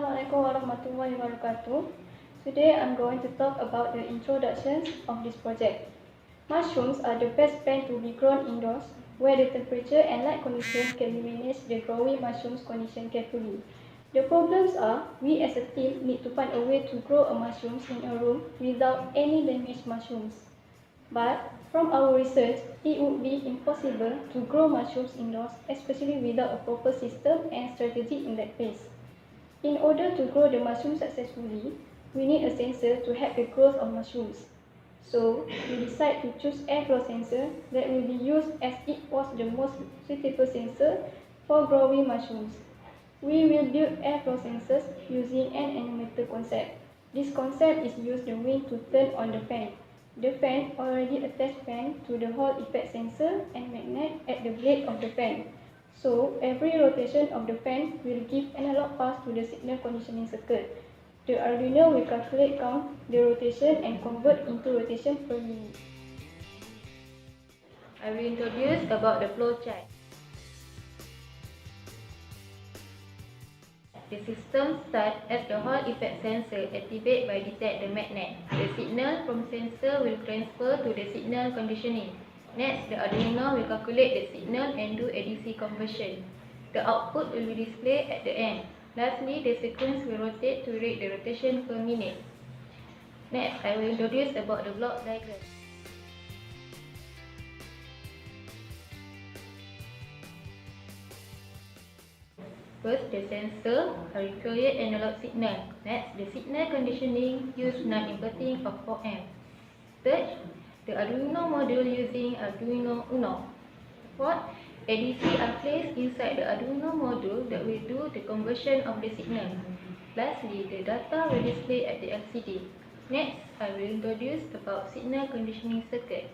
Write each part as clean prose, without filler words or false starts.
Assalamualaikum warahmatullahi wabarakatuh. Today I'm going to talk about the introductions of this project. Mushrooms are the best plant to be grown indoors, where the temperature and light conditions can manage the growing mushrooms condition carefully. The problems are, we as a team need to find a way to grow a mushrooms in a room without any damaged mushrooms. But from our research, it would be impossible to grow mushrooms indoors, especially without a proper system and strategy in that place. In order to grow the mushroom successfully, we need a sensor to help the growth of mushrooms. So, we decide to choose airflow sensor that will be used as it was the most suitable sensor for growing mushrooms. We will build airflow sensors using an animator concept. This concept is used the wind to turn on the fan. The fan already attached fan to the Hall effect sensor and magnet at the blade of the fan. So, every rotation of the fan will give analog pulse to the signal conditioning circuit. The Arduino will calculate count the rotation and convert into rotation per minute. I will introduce about the flow chart. The system starts as the Hall effect sensor activated by detect the magnet. The signal from sensor will transfer to the signal conditioning. Next, the Arduino will calculate the signal and do ADC conversion. The output will be displayed at the end. Lastly, the sequence will rotate to rate the rotation per minute. Next, I will introduce about the block diagram. First, the sensor requires analog signal. Next, the signal conditioning use non-inverting of 4 amps. Third, the Arduino module using Arduino Uno. Fourth, ADC are placed inside the Arduino module that will do the conversion of the signal. Lastly, the data will display at the LCD. Next, I will introduce about signal conditioning circuit.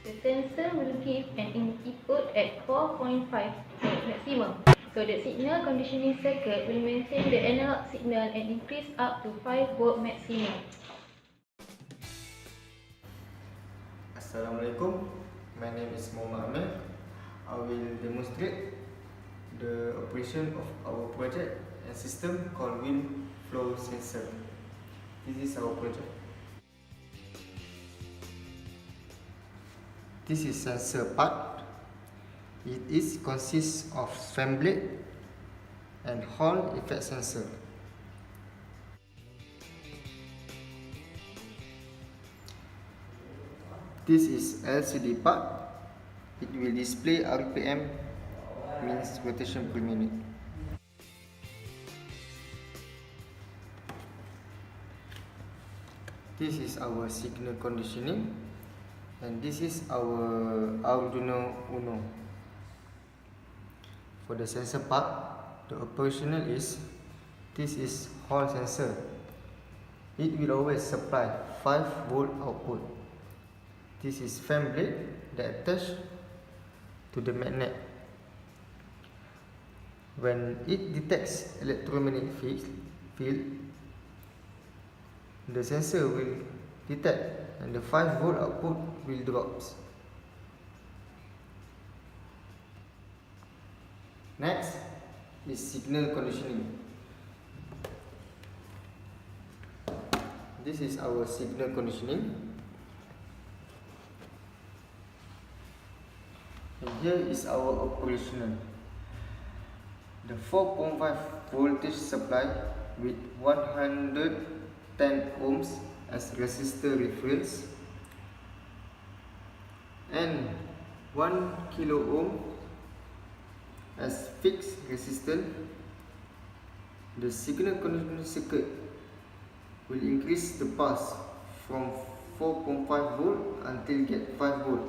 The sensor will give an input at 4.5 volt maximum. So the signal conditioning circuit will maintain the analog signal and increase up to 5 volt maximum. Assalamualaikum, my name is Muhammad Amir. I will demonstrate the operation of our project and system called wind flow sensor. This is our project. This is sensor part. It consists of fan blade and Hall effect sensor. This is LCD part. It will display RPM, means rotation per minute. This is our signal conditioning, and this is our Arduino Uno. For the sensor part, the operational is, this is Hall sensor. It will always supply 5 volt output. This is fan blade that attached to the magnet. When it detects electromagnetic field, the sensor will detect and the 5 volt output will drop. Next is signal conditioning. This is our signal conditioning. And here is our operational. The 4.5 voltage supply with 110 ohms as resistor reference and 1 kilo ohm as fixed resistance. The signal conditioning circuit will increase the pulse from 4.5 volt until get 5 volt.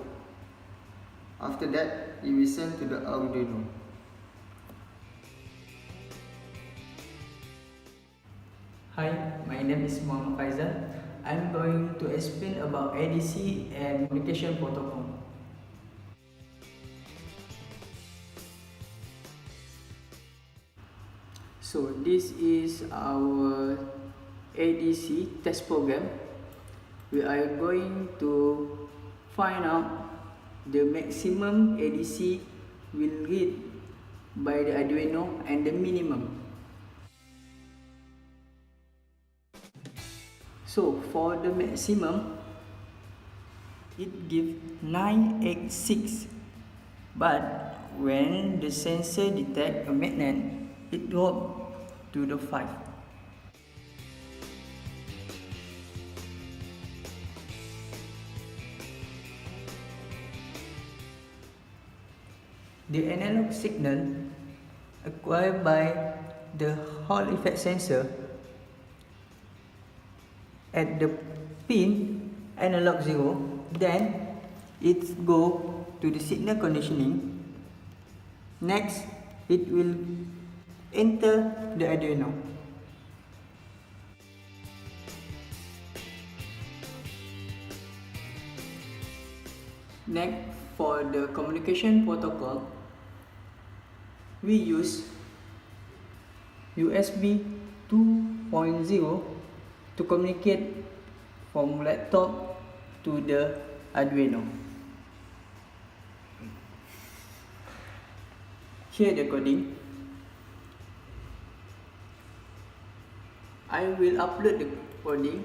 After that, it will send to the Arduino. Hi, my name is Muhammad Faizal. I'm going to explain about ADC and communication protocol. So this is our ADC test program. We are going to find out the maximum ADC will read by the Arduino and the minimum. So for the maximum, it gives 986, but when the sensor detects a magnet, it drops to the 5. The analog signal acquired by the Hall effect sensor at the pin analog 0, then it go to the signal conditioning. Next, it will enter the Arduino. Next, for the communication protocol, we use USB 2.0 to communicate from laptop to the Arduino. Here the coding. I will upload the coding.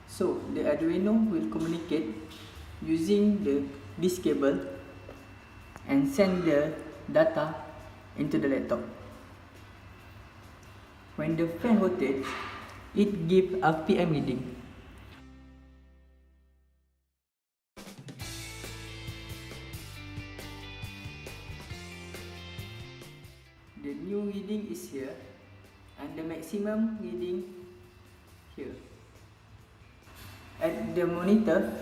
So the Arduino will communicate using this cable and send the data into the laptop. When the fan rotates, it gives RPM reading. The new reading is here and the maximum reading here. At the monitor,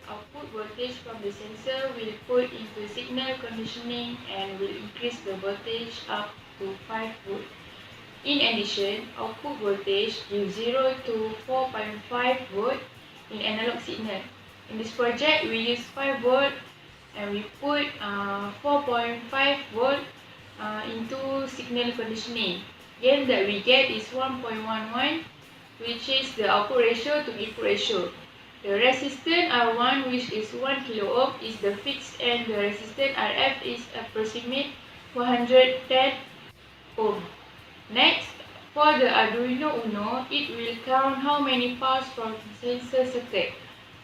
output voltage from the sensor will put into signal conditioning and will increase the voltage up to 5 volt. In addition, output voltage gives 0 to 4.5 volt in analog signal. In this project, we use 5 volt and we put 4.5 volt into signal conditioning. Gain that we get is 1.11, which is the output ratio to input ratio. The resistance R1, which is 1 kilo ohm, is the fixed, and the resistance RF is approximate 110 ohm. Next, for the Arduino Uno, it will count how many pulses from sensor circuit.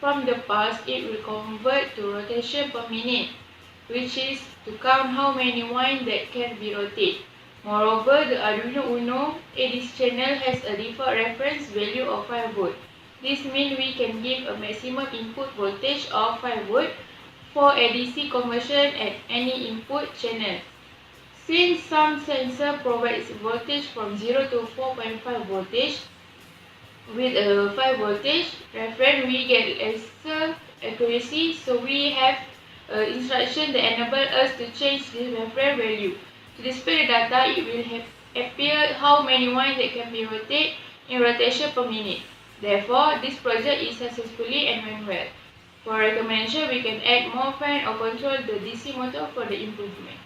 From the pulse, it will convert to rotation per minute, which is to count how many wines that can be rotated. Moreover, the Arduino Uno ADC channel has a default reference value of 5 volt. This means we can give a maximum input voltage of 5 volt for ADC conversion at any input channel. Since some sensor provides voltage from 0 to 4.5 voltage, with a 5 voltage reference we get lesser accuracy, so we have instruction that enable us to change the reference value. To display the data, it will appear how many wines that can be rotated in rotation per minute. Therefore, this project is successfully and went well. For recommendation, we can add more fan or control the DC motor for the improvement.